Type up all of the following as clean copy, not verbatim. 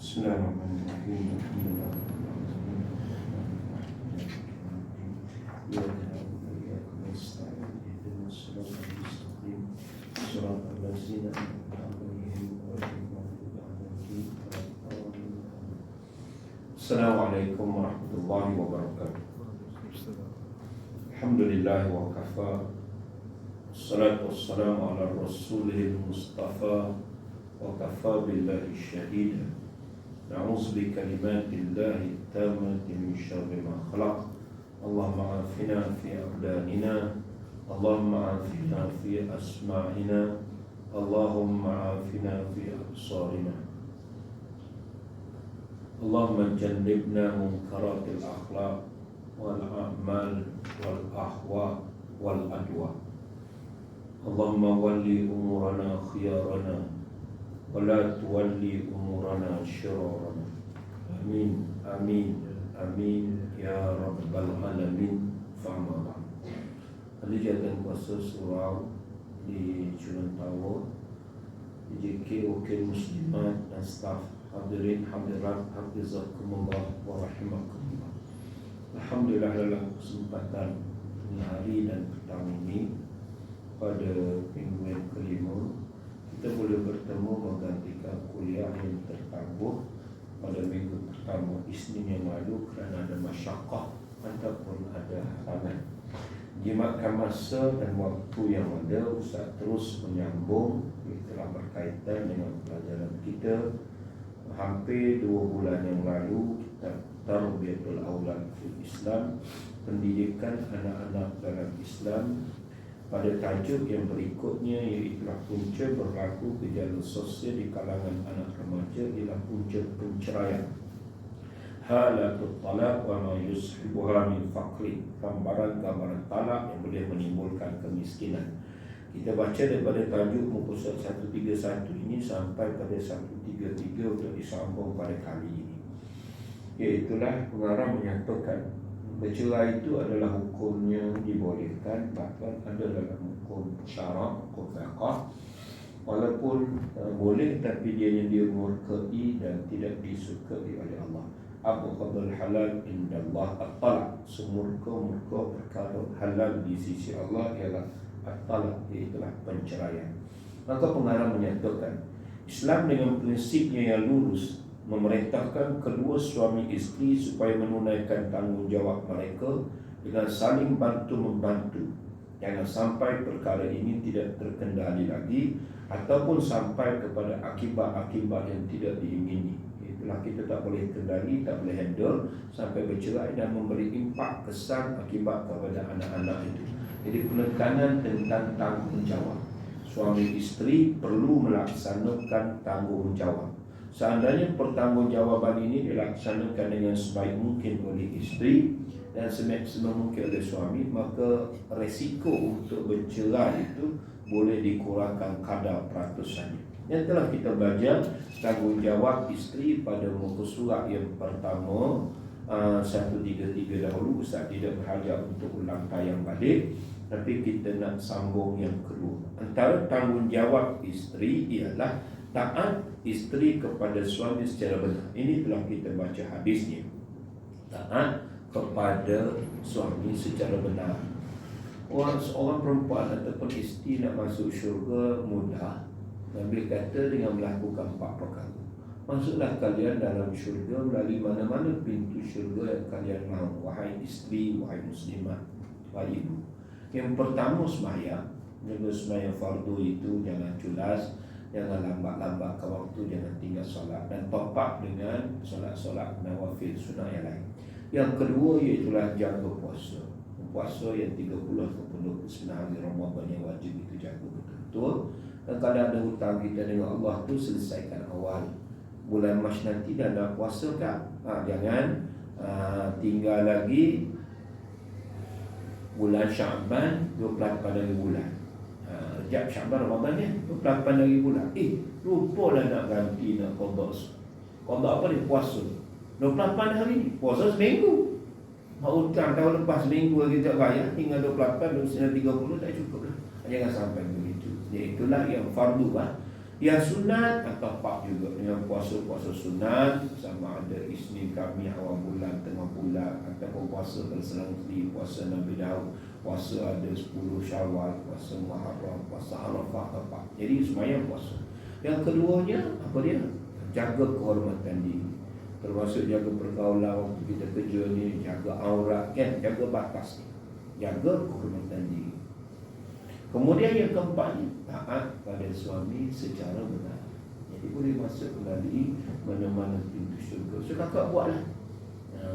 Bismillahirrahmanirrahim. Assalamualaikum warahmatullahi wabarakatuh. Alhamdulillah wa kafa. Assalatu wassalamu ala rasulil mustafa. Wa kafa billahi syahida. Na'udzu bi kalimatillahi tammati min syarri ma khalaq. Allahumma afina fi abdanina. Allahumma afina fi asma'ina. Allahumma afina fi absarina. Allahumma jannibna munkaratil akhlaq wal a'mal wal ahwa wal adwa. Allahumma walli umurana khiyarana wa la tuwalli umurana syirarana. Amin, amin, amin ya rabbal alamin. Fa'amara Ahli Jatan Kuasa Surau di Chulantawur, di JK Wakil Muslimat dan staf hadirin hadirat hafizakumullah wa rahimakumullah. Alhamdulillah dalam kesempatan hari dan petang ini pada minggu yang kelima kita boleh bertemu menggantikan kuliah yang tertangguh pada minggu pertama Isnin yang lalu kerana ada masyaqqah ataupun ada halangan. Jimatkan masa dan waktu yang ada, Ustaz terus menyambung telah berkaitan dengan pelajaran kita. Hampir 2 bulan yang lalu kita Tarbiyatul Aulad fil Islam, pendidikan anak-anak dalam Islam, pada tajuk yang berikutnya iaitu punca berlaku gejala sosial di kalangan anak remaja ialah punca penceraian. Halatul talaq wa ma yushibuha min faqri, gambaran talak yang boleh menimbulkan kemiskinan. Kita baca daripada tajuk muka surat 131 ini sampai pada 133 untuk disambung pada kali ini. Iaitulah pengarang menyatakan bercerai itu adalah hukumnya dibolehkan, bahkan ada dalam hukum syarak, hukum fiqh. Walaupun boleh, tapi dia dimurkai dan tidak disukai oleh Allah. Abghadul halal indallah at-talaq. Semurka-murka perkara halal di sisi Allah ialah at-talaq, iaitulah penceraian. Maka pengarang menyatakan Islam dengan prinsipnya yang lurus memerintahkan kedua suami isteri supaya menunaikan tanggungjawab mereka dengan saling bantu-membantu. Jangan sampai perkara ini tidak terkendali lagi ataupun sampai kepada akibat-akibat yang tidak diingini. Itulah kita tak boleh kendali, tak boleh handle sampai bercerai dan memberi impak kesan akibat kepada anak-anak itu. Jadi penekanan tentang tanggungjawab. Suami isteri perlu melaksanakan tanggungjawab. Seandainya pertanggungjawaban ini dilaksanakan dengan sebaik mungkin oleh isteri dan semaksimal mungkin oleh suami, maka resiko untuk bercerai itu boleh dikurangkan kadar peratusannya. Yang telah kita belajar tanggungjawab isteri pada muka surat yang pertama 133 dahulu. Ustaz tidak berhajat untuk ulang tayang balik, tapi kita nak sambung yang kedua. Antara tanggungjawab isteri ialah taat isteri kepada suami secara benar. Ini telah kita baca hadisnya. Taat kepada suami secara benar. Seorang perempuan ataupun isteri nak masuk syurga mudah. Nabi kata dengan melakukan 4 perkara. Masuklah kalian dalam syurga melalui mana-mana pintu syurga yang kalian mahu, wahai isteri, wahai muslimat, wahai ibu. Yang pertama sembahyang. Jaga sembahyang fardu itu jangan culas, jangan lambat-lambat ke waktu, jangan tinggal solat, dan top up dengan solat-solat nawafil sunnah yang lain. Yang kedua iaitulah jaga puasa. Puasa yang 30 ataupun 29 hari Ramadan yang wajib itu jaga betul-betul. Dan kalau ada hutang kita dengan Allah tu selesaikan awal. Bulan Mac nanti dah ada puasa tak? Jangan tinggal lagi bulan Syaban 28 hari bulan. Rejab, Syaban, Ramadan ni 28 hari bulan. Lupalah nak ganti, nak qada. Qada apa ni? Puasa 28 hari ni, puasa seminggu. Mau hutang tahun lepas seminggu lagi tak bayar, tinggal 28, 29, 30 tak cukup lah. Jangan sampai begitu. Itulah yang fardu. Yang sunat atau pak juga dengan puasa-puasa sunat, sama ada Isnin, Khamis, awal bulan, tengah bulan, ataupun puasa berselang-seling, puasa Nabi Daud, puasa ada 10 Syawal, puasa Muharram, puasa Arafah, apa. Jadi semayang puasa. Yang keduanya apa dia? Jaga kehormatan diri. Termasuk jaga pergaulan waktu kita kerja ni, jaga aurat kan, jaga batas, jaga kehormatan diri. Kemudian yang keempatnya, taat pada suami secara benar. Jadi boleh masuk melalui mana-mana pintu syurga. So kakak buatlah.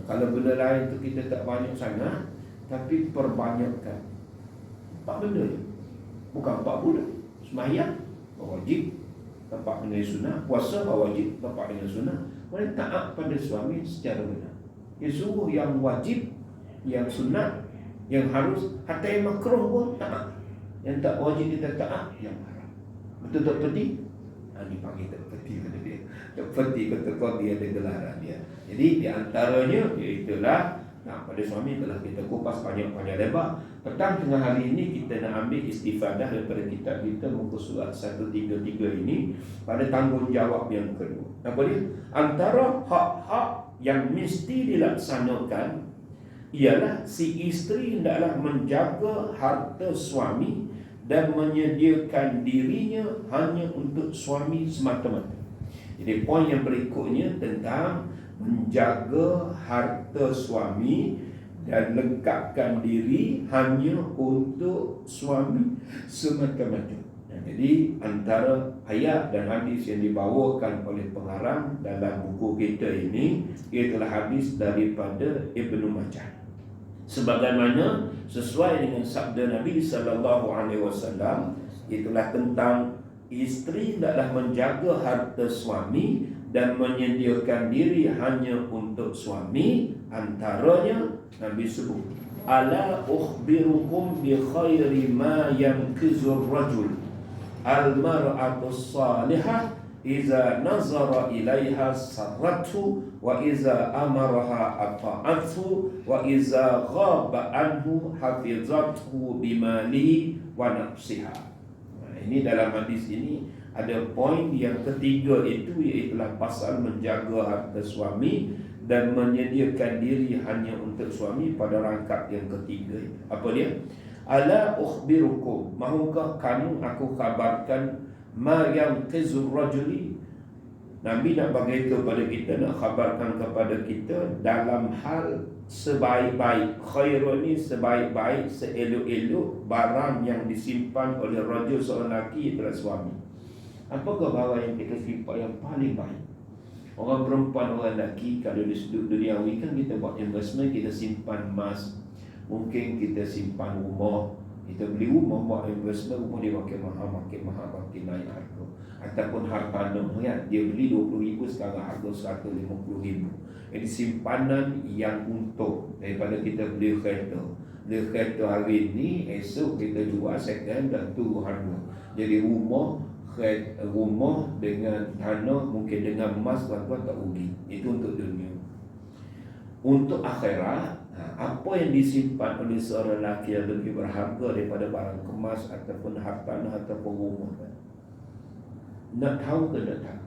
Kalau benda lain tu kita tak banyak sangat, tapi perbanyakkan 4 benda je. Bukan 40. Sembahyang wajib, tapak dengan sunnah. Puasa wajib, tapak dengan sunnah. Boleh taat pada suami secara benar. Dia suruh yang wajib, yang sunnah, yang harus, hatta yang makruh pun taat. Yang tak wajib kita taat, yang haram. Betul tak peti? Dipanggil tak peti kata dia. Tak peti kata kau dia ada gelaran dia. Jadi di antaranya iaitulah pada suami telah kita kupas panjang-panjang lebar. Petang tengah hari ini kita nak ambil istifadah daripada kitab kita muka surat 133 ini pada tanggungjawab yang kedua. Apa dia? Antara hak-hak yang mesti dilaksanakan ialah si isteri hendaklah menjaga harta suami dan menyediakan dirinya hanya untuk suami semata-mata. Jadi poin yang berikutnya tentang menjaga harta suami dan lengkapkan diri hanya untuk suami semata-mata. Jadi antara ayat dan hadis yang dibawakan oleh pengarang dalam buku kita ini ialah hadis daripada Ibnu Majah. Sebagaimana sesuai dengan sabda Nabi SAW, itulah tentang isteri hendaklah menjaga harta suami dan menyediakan diri hanya untuk suami. Antaranya Nabi sebut, ala ukhbirukum bi khairi ma yanqizur rajul al-mar'atu salihah iza nazara ilaiha sarratu wa iza amaraha ata'athu wa iza ghaba anhu hafizathu bimalihi wa nafsiha. Ini dalam hadis ini ada poin yang ketiga, itu ialah pasal menjaga harta suami dan menyediakan diri hanya untuk suami pada rangkap yang ketiga. Apa dia? Ala ukhbirukum, mahukah kamu aku kabarkan ma yanqizur rajuli. Nabi nak bagi kepada kita, nak khabarkan kepada kita dalam hal sebaik-baik, khairun ni sebaik-baik, seelok-elok barang yang disimpan oleh rajul seorang lelaki adalah suami. Apakah barang yang kita simpan yang paling baik? Orang perempuan, orang lelaki, kalau di sudut duniawi kan kita buat investment, kita simpan emas, mungkin kita simpan rumah. Kita beli rumah, buat investment, rumah dia makin mahal, makin naik harga. Ataupun hartanah, kan? Dia beli 20,000, sekarang harga 150,000. Jadi simpanan yang untung daripada kita beli kereta. Beli kereta hari ini, esok kita jual second dan turun harga. Jadi rumah dengan tanah, mungkin dengan emas, tuan-tuan tak rugi. Itu untuk dunia. Untuk akhirat, apa yang disimpan oleh seorang lelaki yang lebih berharga daripada barang kemas ataupun hartanah ataupun rumah? Nak tahu ke tak tahu?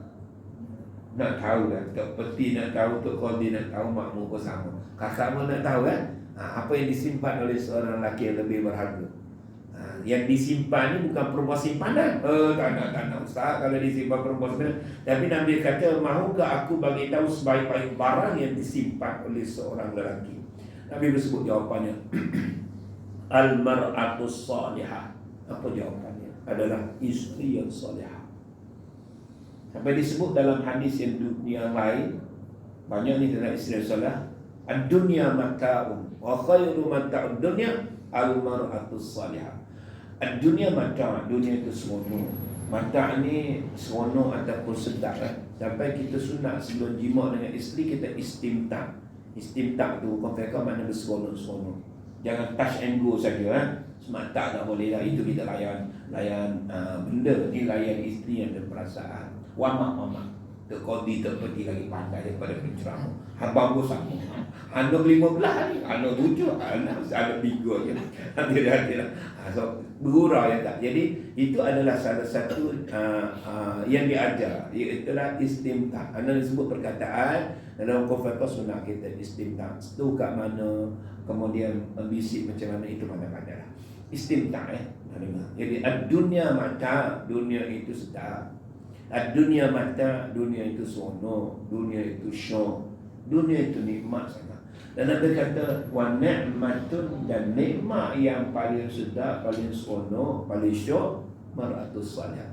Nak tahu kan? Tok Peti nak tahu, Tok Qadi nak tahu, makmur pun sama. Kakak pun nak tahu kan? Apa yang disimpan oleh seorang lelaki yang lebih berharga? Yang disimpan ni bukan perempuan simpanan. Tak nak Ustaz kalau disimpan perempuan simpanan. Tapi Nabi kata, mahukah aku bagi tahu sebaik-baik barang yang disimpan oleh seorang lelaki? Nabi bersebut jawapannya al-mar'atus salihah. Apa jawapannya? Adalah isteri yang salihah. Sampai disebut dalam hadis yang lain, banyak ni tentang isteri yang salihah. Ad-dunya mata'un wa khairu mata'ud dunya al-mar'atus salihah. Dunia mata', dunia itu seronok. Mata' ni seronok ataupun sedap kan. Sampai kita sunat sebelum jima dengan isteri, kita istimta'. Istimta' tu konfirmkan makna berseronok-seronok. Jangan touch and go saja kan. Semata tak boleh lah. Itu kita layan benda. Ni layan isteri yang ada perasaan. Wamak. Tok Qadi Tok Peti lagi pandai daripada penceramah. Abang pun sama. Anak 15 ni, anak 7, anak 3 je. Ada. So bergurau ya tak. Jadi itu adalah salah satu yang diajar, iaitu istimta'. Anda disebut perkataan dalam Qafatul Sunnah kita istimta'. Itu kat mana, kemudian bisik macam mana, itu mana-mana lah. Istimta' Jadi dunia mata, dunia itu sedap. Dunia mata, dunia itu seronok, dunia itu syok, dunia itu nikmat sangat. Dan Nabi kata wa ni'matun, dan nikmat yang paling sedap, paling seronok, paling syok, mar'atus salih.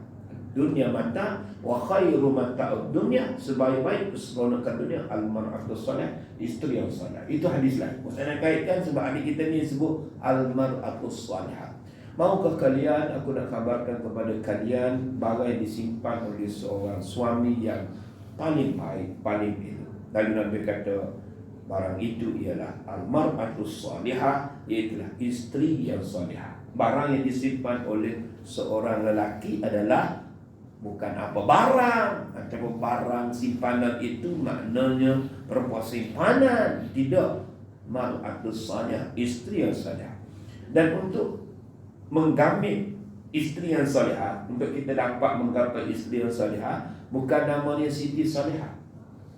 Dunia mata, wa khairu mata'ud dunya, sebaik-baik keseronokan dunia al-mar'atus salih, isteri yang salih. Itu hadis lain. Saya nak kaitkan sebab adik kita ni sebut al-mar'atus salih. Maukah kalian, aku nak kabarkan kepada kalian barang yang disimpan oleh seorang suami yang paling baik, paling itu. Lalu Nabi kata barang itu ialah al-mar'atus salihah, iaitulah isteri yang salihah. Barang yang disimpan oleh seorang lelaki adalah bukan apa barang, ataupun barang simpanan itu maknanya perempuan simpanan. Tidak, mar'atus salihah, isteri yang salihah. Dan untuk menggamit isteri yang salihah, untuk kita dapat menggapai isteri yang salihah, bukan namanya Siti Salihah.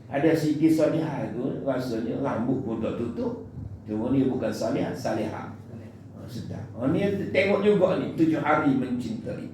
Ada Siti Salihah itu rasanya rambut pun tak tutup, cuma dia bukan salihah, salihah. Sedap. Ni tengok juga ni 7 hari mencintai.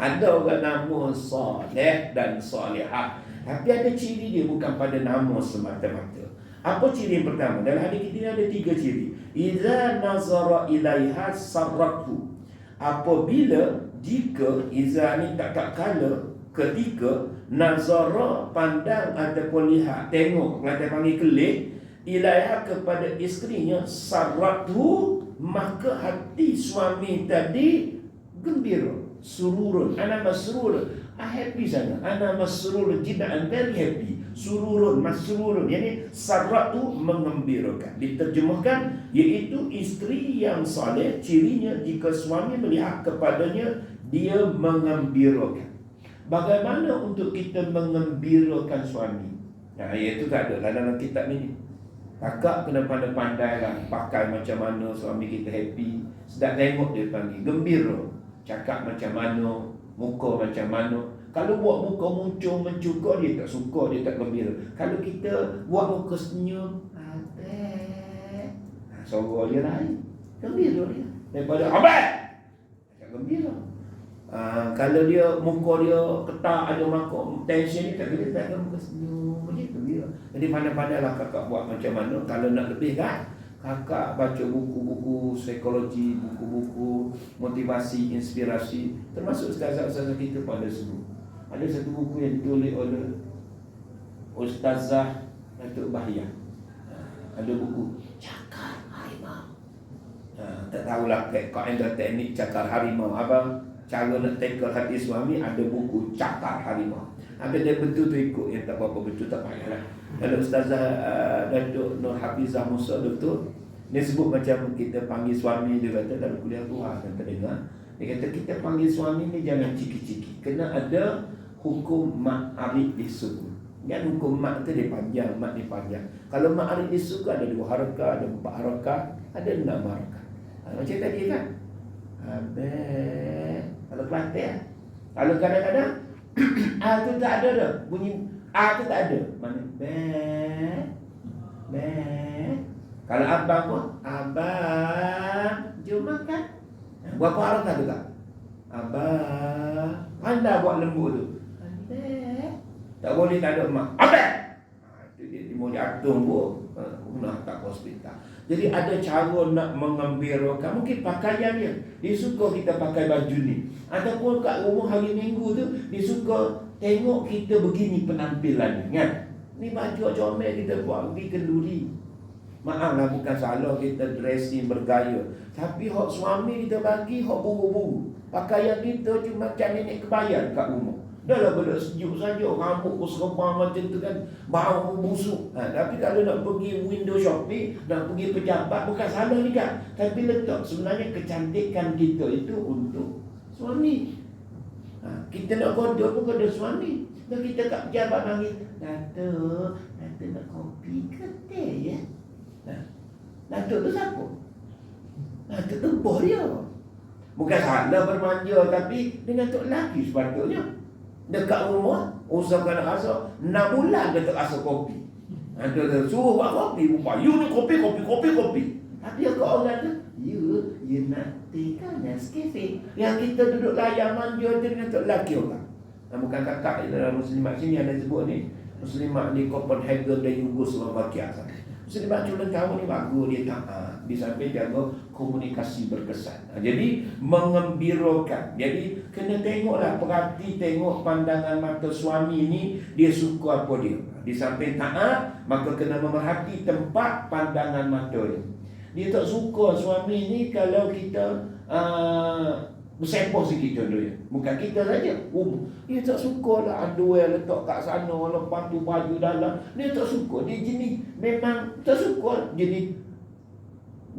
Ada orang nama Saleh dan Salihah, tapi ada ciri dia, bukan pada nama semata-mata. Apa ciri yang pertama? Dalam hadis ini ada 3 ciri. Iza nazara ilaiha sarrathu. Apabila, jika, iza ni tak kala, ketika nazara pandang ataupun lihat, tengok, kita panggil kelik, ilaiha kepada isterinya, sarrathu, maka hati suami tadi gembira, sururun, ana masrur, happy sana, ana masrur jiddan, I'm very happy, sururun, masrurun, yani sarratu, mengembirakan. Diterjemahkan iaitu isteri yang soleh, cirinya jika suami melihat kepadanya, dia mengembirakan. Bagaimana untuk kita mengembirakan suami? Nah, iaitu tak ada dalam kitab ini. Kakak kena pandai-pandai lah pakai macam mana suami kita happy. Sedap tengok dia panggil gembira. Cakap macam mana, muka macam mana. Kalau buat muka muncung mencukar, dia tak suka, dia tak gembira. Kalau kita buat muka senyum, abang, suara dia lain, gembira dia. Daripada abang, tak gembira. Kalau dia muka dia ketak, ada makuk tension ni, tak gembira, tak muka senyum, dia gembira. Jadi pandai-pandailah kakak buat macam mana. Kalau nak lebih kan, kakak baca buku-buku psikologi, buku-buku motivasi, inspirasi. Termasuk ustazah-ustazah kita pada semua. Ada satu buku yang ditulis oleh Ustazah Datuk Bahiyah. Ada buku Cakar Harimau. Tak tahulah kaedah teknik cakar harimau. Abang, cara nak tackle hati suami, ada buku Cakar Harimau. Habis dia betul tu ikut, yang tak apa-apa betul tak payahlah. Kalau Ustazah Datuk Nur Hafizah Musa betul, dia sebut macam kita panggil suami, dia kata dalam kuliah luar dan terdengar, dia kata kita panggil suami ni jangan ciki-ciki, kena ada hukum ma'arif disukun. Kan hukum mak tu dia panjang, mak ni panjang. Kalau ma'arif disukun ada 2 harakah, ada 4 harakah, ada 6 harakah. Macam tadi kan. Habis kalau Kelantan, kalau kadang-kadang A tu tak ada dah. Bunyi A tu tak ada. Mana? Be. Kalau abang pun, abang, jom makan. Berapa harakah tu tak? Abang. Pandai buat lembut tu. Abang. Tak boleh tak ada mak. Abang. Itu dia mau diatur pun. Nak tak hospital. Jadi ada cara nak mengembirakan. Mungkin pakaian dia. Dia suka kita pakai baju ni. Ataupun kat rumah hari Minggu tu, dia suka tengok kita begini penampilan ni, kan? Ni baju comel kita buat pergi kenduri. Maaflah, bukan salah kita dressing bergaya. Tapi hak suami kita bagi hak buru-buru. Pakaian kita cuma macam nenek kebayan kat rumah. Dah lah benda sejuk saja, rambut pun serba macam tu kan, bau busuk. Tapi kalau nak pergi window shopping, nak pergi pejabat, bukan salah ni kan. Tapi letak sebenarnya kecantikan kita itu untuk suami. Kita nak kodoh pun kodoh suami. Dan kita kat pejabat panggil, Datuk nak kopi ke teh ya? Datuk tu siapa? Datuk tu bos dia. Bukan salah bermanja, tapi dengan tok lelaki sepatutnya. Dekat rumah, usahakan nak rasa 6 bulan dia tak rasa kopi. Dia suruh buat kopi, you ni kopi. Tapi kalau orang tu, you nak teh kan Nescafe. Yang kita duduk layan manja tu dengan tok lelaki orang. Bukan kakak dalam Muslimat sini ada sebut ni. Muslimat di Copenhagen dan Yugoslavia. Muslimat culun kamu ni bagus, dia taat. Di samping jaga komunikasi berkesan. Jadi mengembirakan. Jadi kena tengoklah, perhati tengok pandangan mata suami ni, dia suka apa dia. Di samping taat, maka kena memerhati tempat pandangan mata dia. Dia tak suka suami ni kalau kita bersepoh sikit contohnya. Bukan kita saja. Dia tak suka lah underwear letak kat sana, lepas tu baju dalam. Dia tak suka. Dia jenis memang tak suka. Jadi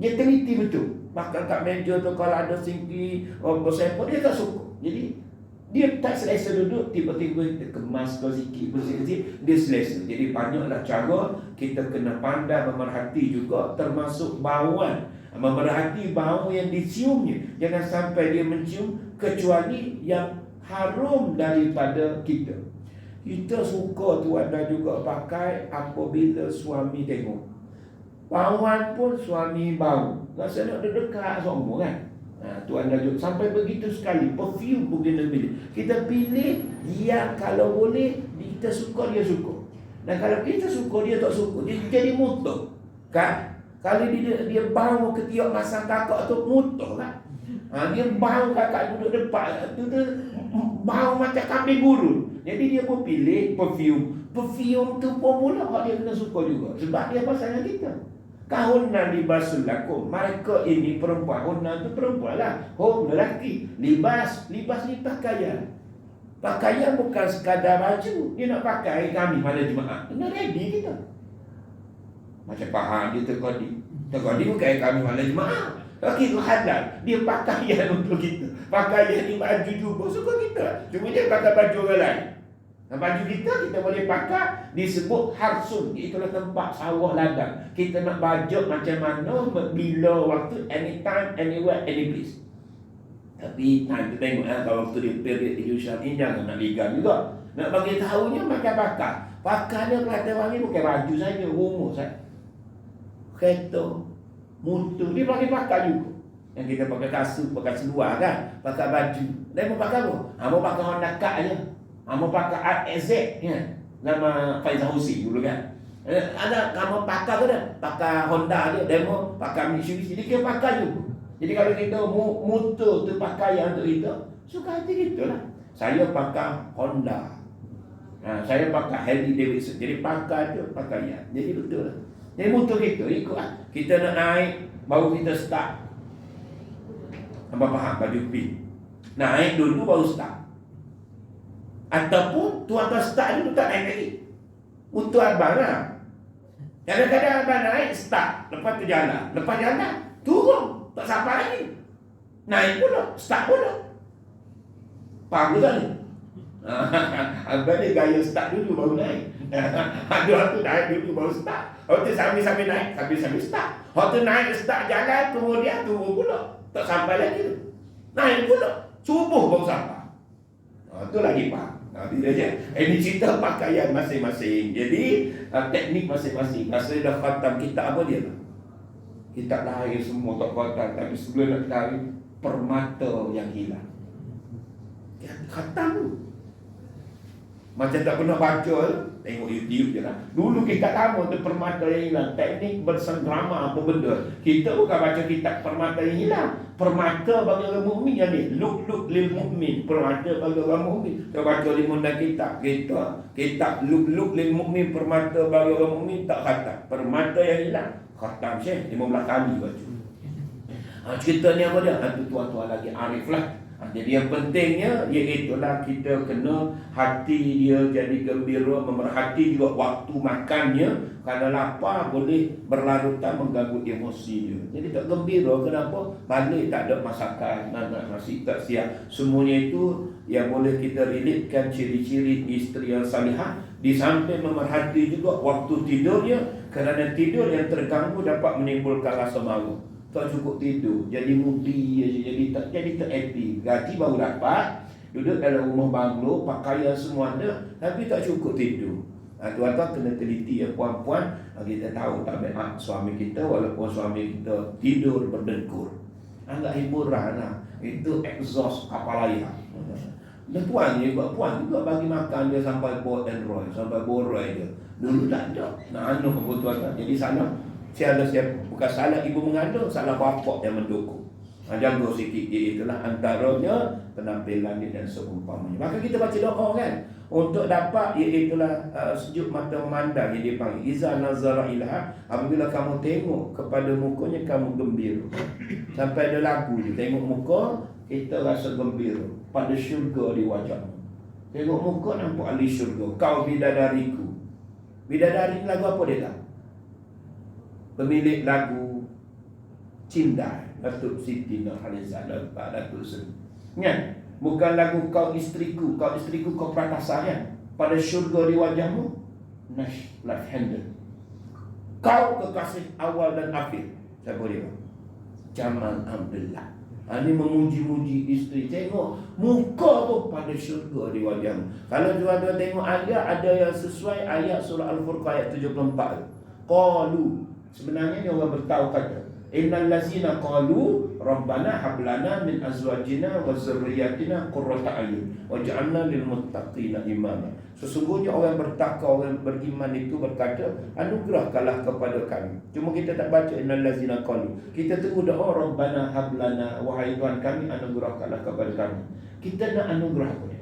dia teliti betul. Bahkan kat meja tu kalau ada singki bersepoh, dia tak suka. Jadi dia tak selesa duduk, tiba-tiba dia kemas kau sikit, bersih-bersih, dia selesa. Jadi banyaklah cara kita kena pandai memerhati juga, termasuk bauan. Memerhati bau yang diciumnya. Jangan sampai dia mencium kecuali yang harum daripada kita. Kita suka tuan dan juga pakai apabila suami tengok. Bauan pun suami bau. Rasa nak dekat semua kan. Tuan dan juga sampai begitu sekali. Perfume pun kena pilih. Kita pilih yang kalau boleh kita suka, dia suka. Dan kalau kita suka, dia tak suka, dia jadi mutlak. Kan? Kalau dia bau ketiak masang kakak tu mutuh kan. Dia bau kakak duduk depan tu bau macam kambing gurun. Jadi dia pun pilih perfume. Perfume tu pun pula dia kena suka juga. Sebab dia pasangan kita. Kahunna libasul lakum. Mereka ini perempuan. Hunna tu perempuan lah. Hum lelaki. Libas ni pakaian. Pakaian bukan sekadar baju. Dia nak pakai kami pada Jumaat. Kena ready kita. Macam faham dia terkodi bukan kami malam Jumaat. Okey, itu halal. Dia pakaian untuk kita. Pakaian ni baju juga suka kita. Cuma dia pakai baju orang lain. Baju kita boleh pakai. Disebut harsun. Itulah tempat sawah ladang. Kita nak bajak macam mana, bila waktu, anytime, anywhere, any place. Tapi kita tengok kalau waktu dia period Idul ini jangan nak ligar juga. Nak bagi tahunya macam bakar. Pakai dia Kelantan Wangi bukan baju saja, rumah saja. Kereta, mutu, dia pakai juga. Yang kita pakai kasut, pakai seluar kan, pakai baju. Dia mau pakai apa? Mau pakai Honda Kak aja. Mau pakai RZ ya. Nama Faizal Husi dulu kan. Ada kamu pakai ke dah? Pakai Honda dia mau pakai Mitsubishi, dia kira pakai juga. Jadi kalau kita mutu tu pakaian untuk kita, suka hati gitulah. Saya pakai Honda. Saya pakai Harley Davidson. Jadi pakai tu pakaian. Jadi betul lah. Jadi mutu kita ikut lah. Kita nak naik, baru kita start. Apa faham baju pink. Naik dulu baru start. Ataupun tuan start dulu tak naik lagi. Mutu abang lah. Kadang-kadang abang naik start, lepas tu jalan. Lepas jalan turun, tak sampai lagi. Naik pula, start pula. Faham tak ni? Abang dia gaya start dulu baru naik. Ada orang tu naik dulu baru start. Orang tu sambil naik, sambil start. Orang tu naik start jalan, kemudian turun pula. Tak sampai lagi tu. Naik pula, subuh baru sampai. Itu lagi faham. Ini cerita pakaian masing-masing. Jadi teknik masing-masing. Masa dah khatam kitab apa dia? Kitab lahir semua tak khatam. Tapi sebelum nak tahu permata yang hilang. Ya, khatam tu. Macam tak pernah baca, tengok YouTube je lah. Dulu kita lama tu permata yang hilang. Teknik bersengkrama apa benda. Kita bukan baca kitab permata yang hilang. Permata bagi orang mukmin yang ni. Luk lil mukmin. Permata bagi orang mukmin. Kita baca di munda kitab. Kitab luk lil mukmin. Permata bagi orang mukmin tak khatam. Permata yang hilang. Khatam Syekh 15 kali baca. Cerita ni apa dia? Itu tuan-tuan lagi arif lah. Jadi yang pentingnya iaitulah kita kena hati dia jadi gembira, memerhati juga waktu makannya. Kalau lapar boleh berlarutan mengganggu emosi dia. Jadi tak gembira, kenapa? Balik tak ada masakan, nasi tak siap. Semuanya itu yang boleh kita relatekan ciri-ciri isteri yang salihah. Di samping memerhati juga waktu tidurnya, kerana tidur yang terganggu dapat menimbulkan rasa malu. Tak cukup tidur, jadi moody aja, jadi tak happy. Gaji baru dapat, duduk dalam rumah banglo, pakaian semua ada, tapi tak cukup tidur. Tuan-tuan kena teliti ya puan-puan. Kita tahu tak baik suami kita, walaupun suami kita tidur berdengkur, agak hiburan lah. Itu exhaust kapal layar. Dan puan juga bagi makan dia sampai boat and roy, sampai borai dia. Dulu tak ada. Nak anu kebutuhan. Jadi salah. Bukan salah ibu mengandung, salah bapak yang mendukung. Jaga sikit. Itulah antaranya penampilan dia dan seumpamanya. Maka kita baca doa kan, untuk dapat iaitulah sejuk mata memandang yang dipanggil iza nazara ilaha. Apabila kamu tengok kepada mukanya kamu gembira. Sampai ada lagu dia, tengok muka kita rasa gembira pada syurga di wajahmu. Tengok muka nampak ahli syurga. Kau bidadariku. Bidadari ni lagu apa dia tak? Pemilik lagu Cinta Datuk Siti Nurhaliza Pak Datuk Seri. Kan? Bukan lagu kau istriku kau prakasa kan? Pada syurga di wajahmu. Nash left handed. Kau kekasih awal dan akhir. Siapa dia? Jamal Abdullah. Ini memuji-muji isteri. Tengok muka tu pada syurga di wajahmu. Kalau tuan-tuan tengok ayat, ada yang sesuai ayat surah Al-Furqan ayat 74. Qalu, sebenarnya dia orang bertahu kata, innal lazina qalu rabbana hab lana min azwajina wa dzurriyyatina qurrata a'yun waj'alna lil muttaqina imama. Sesungguhnya orang bertakwa, orang beriman itu berkata, anugerahkanlah kepada kami. Cuma kita tak baca innal lazina qalu. Kita tunggu doa rabbana hab lana, wahai Tuhan kami anugerahkanlah kepada kami. Kita nak anugerah apa dia?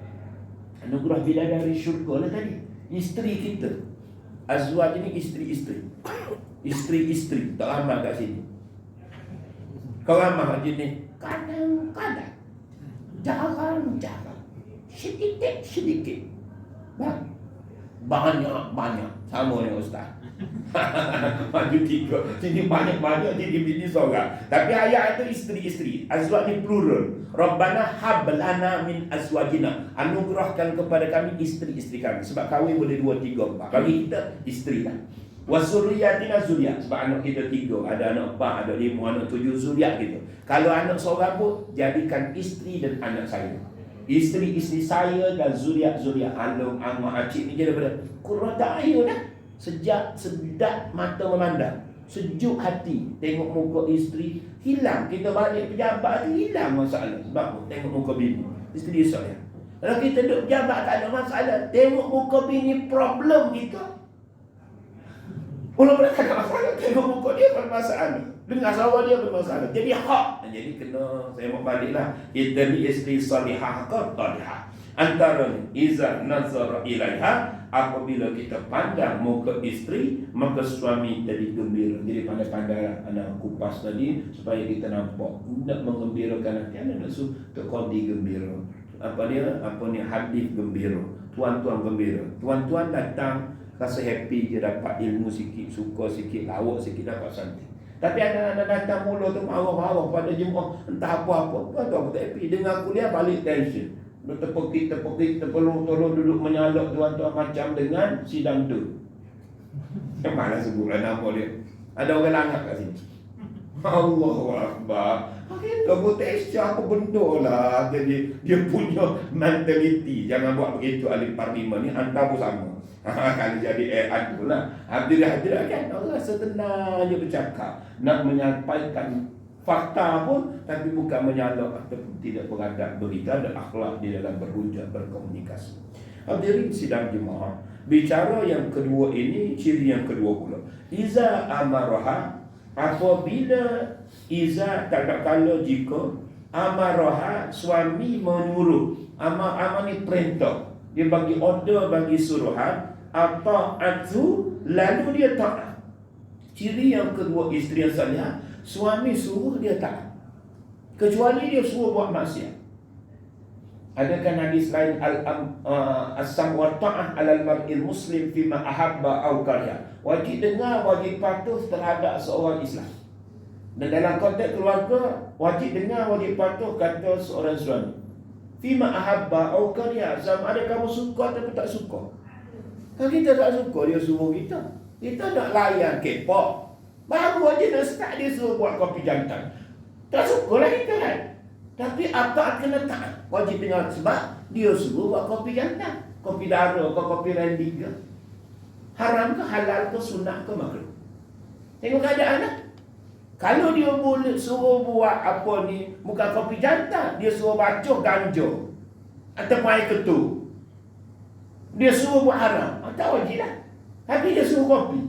Anugerah bidadari syurga lah tadi. Isteri kita. Azwaj ini isteri-isteri. Isteri-isteri tak ramai kat sini. Kau ramah kat sini kadang-kadang, jarang-jarang, sedikit-sedikit, banyak-banyak. Sama dengan Ustaz. Maju tiga. Sini banyak-banyak, jadi bini seorang. Tapi ayat itu isteri-isteri. Azwaj ni plural. Rabbana hablana min azwajina. Anugerahkan kepada kami isteri-isteri kami. Sebab kahwin boleh 2, 3, 4. Bagi kita isteri lah. Wasuriyatina zuriat. Sebab anak kita 3. Ada anak 4, ada 5, anak 7 zuriat gitu. Kalau anak seorang pun, jadikan isteri dan anak saya. Isteri-isteri saya dan zuriat-zuriat Alung, Amak, Acik ni jadi daripada qurrata a'yun dah. Sejak sedap mata memandang, sejuk hati. Tengok muka isteri, hilang. Kita balik pejabat tu hilang masalah. Sebab tengok muka bini. Isteri saya. Kalau kita duduk pejabat tak ada masalah, tengok muka bini problem kita. Walaupun tak ada masalah, tengok muka dia bermasalah, dengar suara dia bermasalah. Jadi hak. Jadi kena, saya mau baliklah. Kita ni isteri salihah ke talihah. Antara iza nazar ilaiha, apabila kita pandang muka isteri, maka suami jadi gembira. Jadi pandai-pandai anak kupas tadi supaya kita nampak nak mengembirakan hati. Anak nak suruh terkodi gembira. Apa ni hadis gembira. Tuan-tuan gembira. Tuan-tuan datang rasa happy je, dapat ilmu sikit, suka sikit, lawak sikit, dapat santai. Tapi anak-anak datang mula tu marah-marah pada jemaah, entah apa-apa. Tuan-tuan tak happy. Dengar kuliah balik tension. Terpekik, tolong duduk menyalak tuan-tuan macam dengan sidang tu. Yang mana sebutlah nama dia. Ada orang langgar kat sini. Allahu Akbar. Kita buat apa benda lah. Jadi dia punya mentaliti. Jangan buat begitu ahli parlimen ni, hantar pun sama. Kalau jadi adu lah. Hadirat kan orang setenang je bercakap. Nak menyampaikan fakta pun, tapi bukan menyalak ataupun tidak beradab berita dan akhlak di dalam berhujah, berkomunikasi. Hadirin sidang jemaah, bicara yang kedua ini, ciri yang kedua pula. Iza amaraha, apabila iza tak kala jika amaraha, suami menyuruh. Amar ni perintah. Dia bagi order, bagi suruhan. Ata'atu, lalu dia taat. Ciri yang kedua isteri yang salihah, suami suruh dia taat, kecuali dia suruh buat maksiat. Adakah hadis lain as-sam wa ta'ah 'alal mar'il muslim fima ahabba aw kariha. Wajib dengar, wajib patuh terhadap seorang Islam. Dan dalam konteks keluarga, wajib dengar, wajib patuh kata seorang suami. Fima ahabba au kariha, sama ada kamu suka atau tak suka. Kalau kita tak suka, dia suruh kita. Kita nak layan K-pop. Baru aja nak start dia suruh buat kopi jantan. Tak suka lah kita kan. Tapi apa kena taat. Wajib dengar sebab dia suruh buat kopi jantan. Kopi dara ke kopi rendi ke. Haram ke, halal ke, sunat ke, makruh. Tengok keadaan lah. Kalau dia boleh suruh buat apa ni, bukan kopi jantan, dia suruh baca ganja ataupun air ketul, dia suruh buat haram, tak wajib lah. Tapi dia suruh kopi,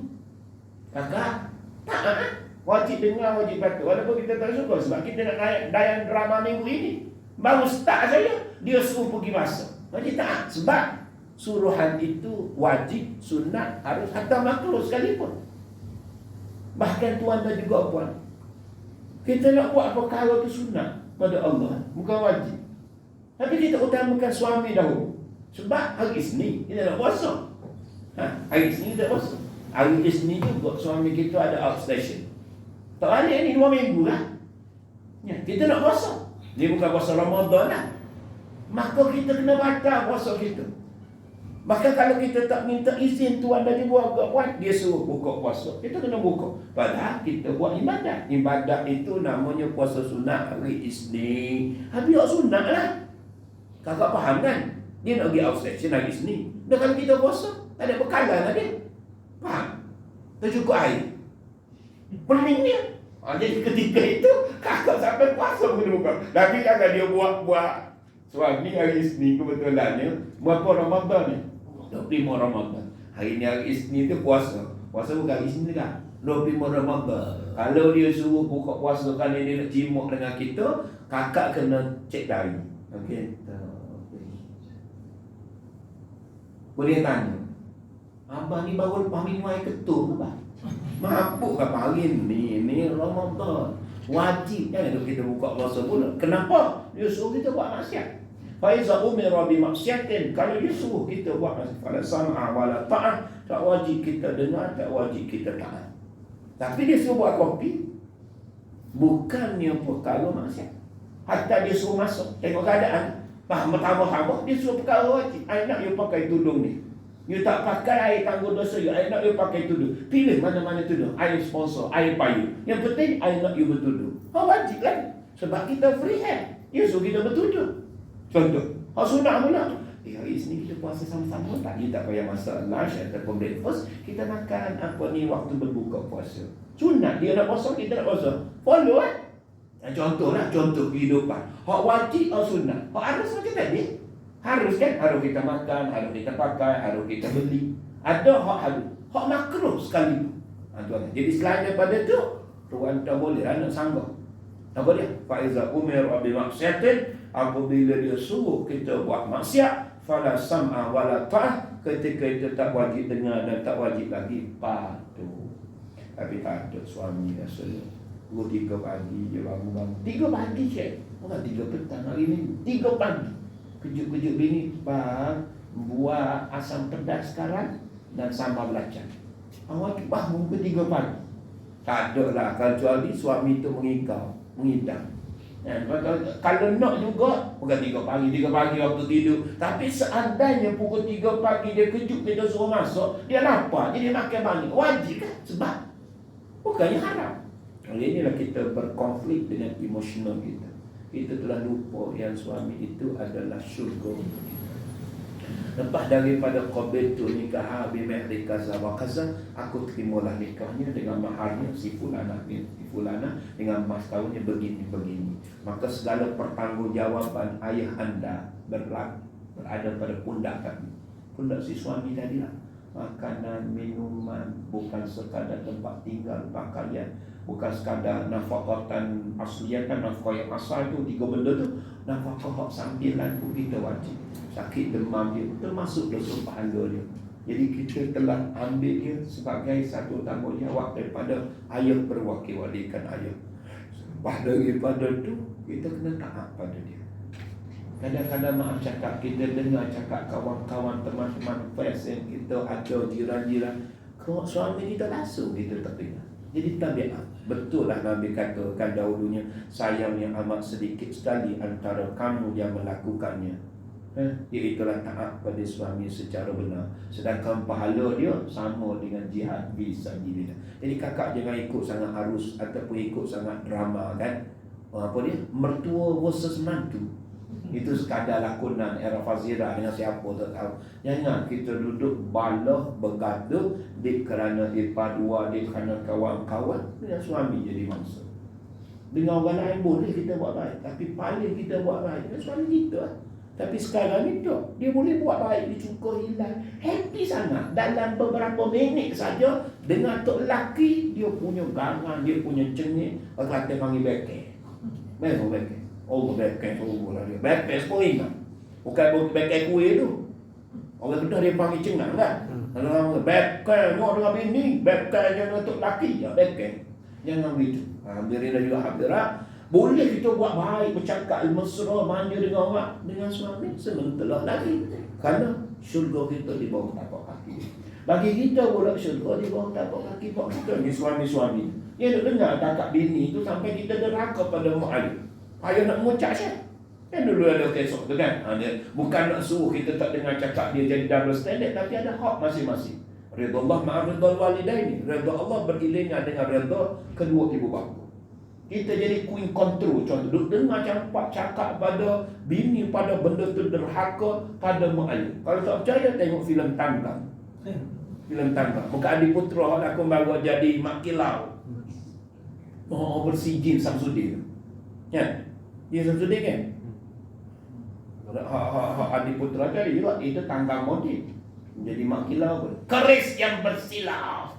kakak tak wajib dengar, wajib baca. Walaupun kita tak suka, sebab kita nak dayan drama minggu ini baru start saja, dia suruh pergi masak, wajib taat. Sebab suruhan itu wajib, sunat, harus, atau makruh sekalipun. Bahkan tuan dan juga puan, kita nak buat perkara itu sunat pada Allah, bukan wajib. Tapi kita utamakan suami dahulu. Sebab hari Isnin kita nak puasa. Hari Isnin kita puasa. Hari Isnin juga suami kita ada outstation. Tak balik ni 2 minggu lah. Ya, kita nak puasa. Dia bukan puasa Ramadan lah. Maka kita kena batal puasa kita. Bahkan kalau kita tak minta izin tuan dan ibu agak puan, dia suruh buka puasa, kita kena buka. Padahal kita buat ibadat. Ibadat itu namanya puasa sunat hari Isnin. Habis sunat lah. Kakak faham kan? Dia nak pergi outstation hari Isnin. Dan kalau kita puasa, tak ada bekalan lah dia. Faham? Tak cukup air. Pening dia. Jadi ketika itu, kakak sampai puasa kena buka. Tapi kakak dia buat suami hari Isnin kebetulannya berapa Ramadan ni? 25 Ramadan. Hari ni hari Isnin tu puasa. Puasa bukan hari Isnin kan? 25 Ramadan. Kalau dia suruh buka puasa kali dia nak cimuk dengan kita, kakak kena cek dari. Okey. Boleh tanya, abang ni baru lepas minum air ketul ke, abang? Mabuk ke hari ni Ramadan. Wajib kan kita buka puasa pula. Kenapa? Dia suruh kita buat maksiat. Faiza umira bi maksiatin, kalau dia suruh kita buat maksiat, fala sam'a wala ta'ah, tak wajib kita dengar, tak wajib kita taat. Tapi dia suruh buat kopi, bukannya perkara maksiat. Hatta dia suruh masuk, tengok keadaan, tambah-tambah dia suruh perkara wajib. I nak you pakai tudung ni, you tak pakai, I tanggung dosa you. I nak you pakai tudung. Pilih mana-mana tudung, I sponsor, I payu. Yang penting I nak you bertudung. Wajib kan? Sebab kita free hand, dia suruh kita bertudung. Contoh, sunat pula. Hari Isnin kita puasa sama-sama tak? Kita tak payah masak lunch ataupun breakfast. Kita makan apa ni waktu berbuka puasa. Sunat, dia nak puasa, kita nak puasa. Follow kan? Contoh lah, contoh kehidupan. Hak wajib atau sunat? Hak harus macam tadi. Harus kan? Harus kita makan, harus kita pakai, harus kita beli. Ada hak harus. Hak makruh sekali. Jadi selain daripada tu, tuan tak boleh nak sanggah. Apa dia? Faiza umir bi maksiatin, apabila dia suruh kita buat maksiat, fala sam'a wala ta'ah, ketika itu tak wajib dengar dan tak wajib lagi patuh. Tapi tak ada suami rasanya 2-3 pagi je bangun. 3 pagi cik. Bukan 3 petang hari ni. 3 pagi. Kejut-kejut bini, bang, buat asam pedas sekarang dan sambal belacan. Awak bangun ke 3 pagi. Tak ada lah, kecuali suami itu mengidam. Kalau nak juga, bukan 3 pagi waktu tidur. Tapi seandainya pukul 3 pagi dia kejut, kita suruh masuk, dia lapar, jadi makan banyak. Wajib kan? Sebab bukannya haram. Oleh inilah kita berkonflik dengan emosional kita. Kita telah lupa yang suami itu adalah syurga. Lepas daripada qabiltu nikah bi mehri kaza wa kaza, aku terimalah nikahnya dengan maharnya si fulana dengan mas kawinnya begini. Maka segala pertanggungjawaban ayah anda berada pada pundak kami. Pundak si suami tadilah. Makanan, minuman, bukan sekadar tempat tinggal, pakaian, bukan sekadar nafkahatan asliyah, kan nafkah yang asal tu 3 benda tu. Nafkah hak sambilan tu kita wajib. Sakit demam dia termasuk dosa pahala dia. Jadi kita telah ambil dia sebagai satu tanggungjawab daripada ayah, berwakil-walikan ayah. Lepas daripada tu kita kena taat pada dia. Kadang-kadang maaf cakap, kita dengar cakap kawan-kawan, teman-teman, friends yang kita ada, jiran-jiran, suami kita langsung kita tak dengar. Jadi tabiat. Betul lah Nabi katakan dahulunya, sayangnya amat sedikit sekali antara kamu yang melakukannya. Iaitulah taat pada suami secara benar. Sedangkan pahala dia sama dengan jihad fisabilillah. Jadi kakak jangan ikut sangat arus ataupun ikut sangat drama kan. Apa dia? Mertua versus menantu. Itu sekadar lakonan era Fazira dengan siapa tak tahu. Jangan kita duduk balah bergaduh kerana dua, kerana kawan-kawan dengan suami jadi mangsa. Dengan orang lain boleh kita buat baik, tapi paling kita buat baik dengan suami kita. Tapi sekarang ni tak. Dia boleh buat baik, dia cukup hilang. Happy sangat. Dalam beberapa minit saja dengan tok lelaki, dia punya gangan, dia punya cengik. Orang kata panggil beke. Memang beke. Oh, beke. Oh, dia. Beke semua ingat. Bukan beke kuih tu. Orang kata dia panggil cengang kan. Kalau orang beke, nak dengan bini. Beke jangan tok lelaki. Ya, beke. Jangan begitu. Hadirin dan juga hadirat. Boleh kita buat baik, bercakap mesra, manja dengan orang, dengan suami sementara lagi. Kerana syurga kita di bawah tapak kaki. Bagi kita pula syurga di bawah tapak kaki pak kita ni suami-suami. Dia nak dengar kakak bini tu sampai kita deraka pada mak ayah. Ayah nak mengucap siapa? Kan dulu ada kesok tu kan. Bukan nak suruh kita tak dengar cakap dia jadi double standard, tapi ada hak masing-masing. Redha Allah ma'a redha walidaini. Redha Allah beriringan dengan redha kedua ibu bapa. Kita jadi queen control. Contoh, duduk dengar cakap pada bini, pada benda tu derhaka pada mak ayah. Kalau tak percaya, tengok filem Tanggang. Filem Tanggang. Bukan Adi Putra, aku baru jadi mak kilau. Oh, bersijin Samsudin. Ya, dia Samsudin kan? Adi Putra tadi juga, itu Tanggang model. Jadi mak kilau pun. Keris yang bersilau.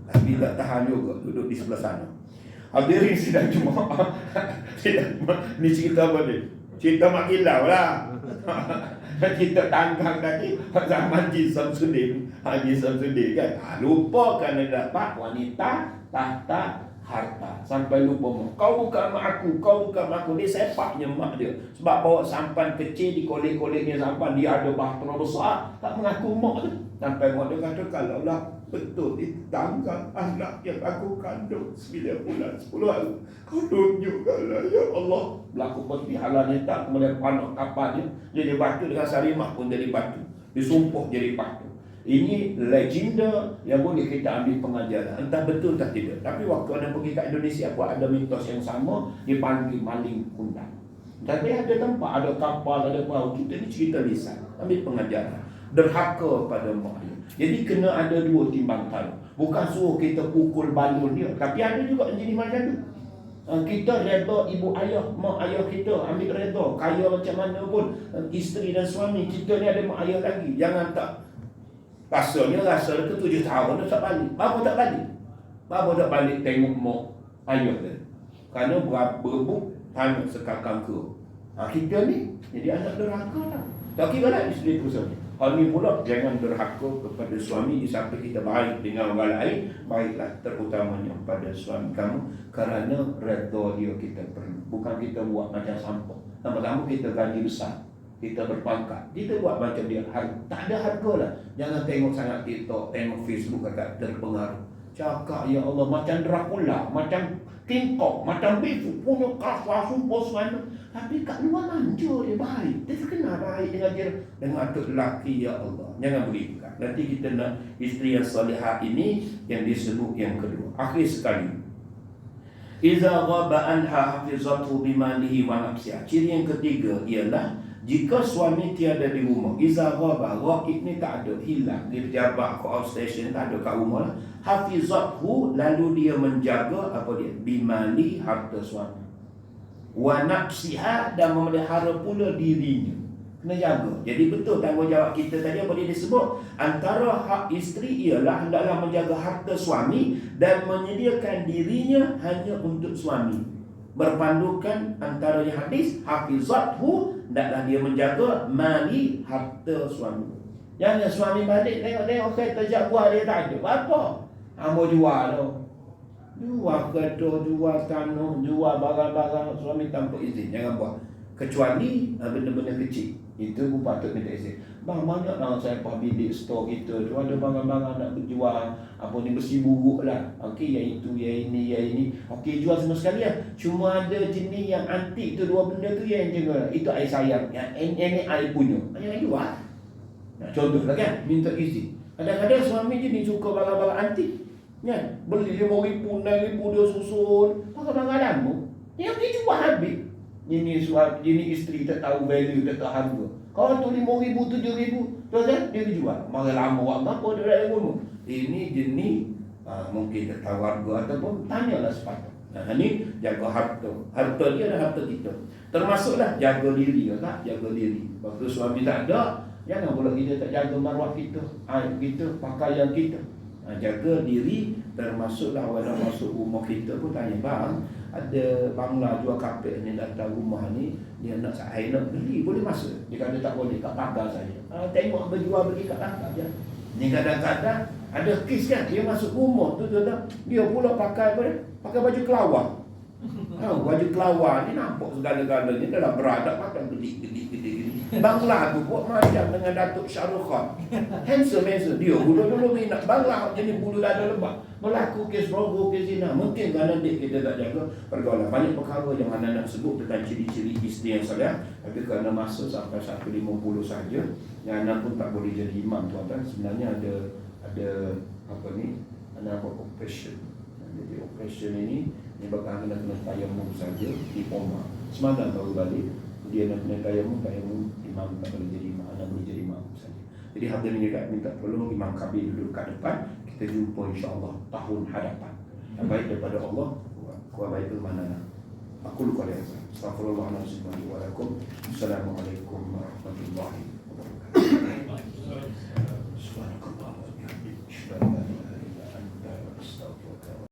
Tapi tak tahan juga duduk di sebelah sana. Hadirin sidang Jumaat. Ni cerita apa ni? Cerita mak kilau lah. Cerita Tanggang tadi zaman Haji Samsudin. Haji Samsudin kan. Lupa kerana dapat wanita, tahta, harta. Sampai lupa mak. Kau bukan mak aku, kau bukan mak aku. Dia sepaknya mak dia. Sebab bawa sampan kecil di kolek-koleknya sampan. Dia ada bahtera besar. Tak mengaku mak tu. Sampai mak dia kata, kalau lah betul itu Tanggang anak yang aku kandung 9 bulan 10 hari. Kau tunjukkanlah ya Allah. Berlaku perpihalannya tak, kemudian panak kapalnya jadi batu, dengan Sarimah pun jadi batu, disumpah jadi batu. Ini legenda yang boleh kita ambil pengajaran. Entah betul tak tidak. Tapi waktu ada pergi ke Indonesia pun ada mitos yang sama, dipanggil maling kundang. Tapi ada tempat, ada kapal, ada perahu. Kita ni cerita lisan, ambil pengajaran. Derhaka pada mak ayah. Jadi kena ada dua timbang taruh. Bukan suruh kita pukul balun dia, tapi ada juga jadi macam tu. Kita redha ibu ayah, mak ayah kita, ambil redha. Kaya macam mana pun, isteri dan suami kita ni ada mak ayah lagi. Jangan tak. Rasanya rasa ke 7 tahun dah tak balik. Bapa tak balik. Bapa tak balik tengok mak ayah dia. Kerana berebut tanah sekakang ke. Kita ni jadi anak derhaka lah. Tak kira lah isteri tu suami. Hal ni pula jangan derhaka kepada suami sampai kita baik dengan orang lain. Baiklah terutamanya pada suami kamu. Kerana redha dia kita perlu. Bukan kita buat macam sampah. Lama-lama kita gaji besar, kita berpangkat, kita buat macam dia. Tak ada harga lah. Jangan tengok sangat TikTok, tengok Facebook agak terpengaruh. Cakap ya Allah macam Dracula, macam King Kong, macam Bifu, punya kasar, sumpah semana. Tapi kat luar manja dia baik. Dia terkenal baik dengan dia, dengan atuk lelaki ya Allah. Jangan begitu kan. Nanti kita nak isteri yang salihah ini yang disebut yang kedua. Akhir sekali. Iza ghaba anha hafizathu bimalihi wa nafsiha. Ciri yang ketiga ialah jika suami tiada di rumah. Iza ghaba, ghaib ni tak ada, hilang. Dia pejabat ke outstation, tak ada kat rumah lah. Hafizathu, lalu dia menjaga apa dia? Bimali, harta suami. Wa nafsiha, dan memelihara pula dirinya. Kena jaga. Jadi betul tanggungjawab kita tadi apa dia disebut? Antara hak isteri ialah hendaklah menjaga harta suami dan menyediakan dirinya hanya untuk suami. Berpandukan antara hadis hafizathu, hendaklah dia menjaga mali, harta suami. Jangan suami balik tengok-tengok kereta jaguar dia tak ada. Apa? Ambo jual tu. Jual kereta, jual tanah, jual barang-barang suami tanpa izin. Jangan buat. Kecuali benda-benda kecil. Itu pun patut minta izin. Bang, banyak lah saya bilik stor kita tu, ada barang-barang nak berjual, apa ni, besi buruk lah. Okey, yang itu, yang ini. Okey, jual semua sekali lah. Cuma ada jenis yang antik tu, dua benda tu yang jaga. Itu air sayang. Yang ini air punya. Yang jual. Nah, contohlah kan, minta izin. Kadang-kadang suami je ni suka barang-barang antik. Kan? Beli RM5,000, RM6,000 dia susun. Barang-barang lama. Yang dia jual habis. Ini isteri tak tahu value, tak tahu harga. Kalau tu RM5,000, RM7,000, tuan-tuan, dia jual. Mari lama buat apa dia dah rumah. Ini jenis mungkin tak tahu harga ataupun tanyalah sepatutnya. Nah, ni jaga harta. Harta dia adalah harta kita. Termasuklah jaga diri tak? Jaga diri. Waktu suami tak ada, jangan pula kita tak jaga maruah kita, aib kita, pakaian kita. Jaga diri, termasuklah orang masuk rumah kita pun tanya, bang, ada bangla jual kapek ni datang rumah ni, dia nak saya nak beli, boleh masuk? Dia kata tak boleh, kat pagar saja. Tengok berjual beli kat pagar je. Ni kadang-kadang ada kes kan, dia masuk rumah tu, dia pula pakai apa? Pakai baju kelawar. Baju kelawar ni nampak segala-galanya dalam beradab, pakai gedik-gedik. Bangla tu buat macam dengan Datuk Shahrukh Khan. Handsome. Dia dulu minat bangla jadi bulu dada lebat. Berlaku kes rogo, kes zina. Mungkin kerana dik kita tak jaga pergaulan. Banyak perkara yang anak-anak sebut tentang ciri-ciri isteri yang soleh. Tapi kerana masa sampai 150 saja, yang anak pun tak boleh jadi imam, tuan-tuan. Sebenarnya ada apa ni? Ada operation. Jadi operation ini bakal kena tayamum saja di Poma. Semalam baru balik. Dia nak kena tayamum imam tak boleh jadi imam, anak boleh jadi imam saja. Jadi hadirin juga minta tolong Imam Kabir duduk kat depan. Kita jumpa insya-Allah tahun hadapan. Yang baik daripada Allah, kuat baik ke mana. Aku lupa dia. Astagfirullahaladzim wa lakum. Assalamualaikum warahmatullahi wabarakatuh.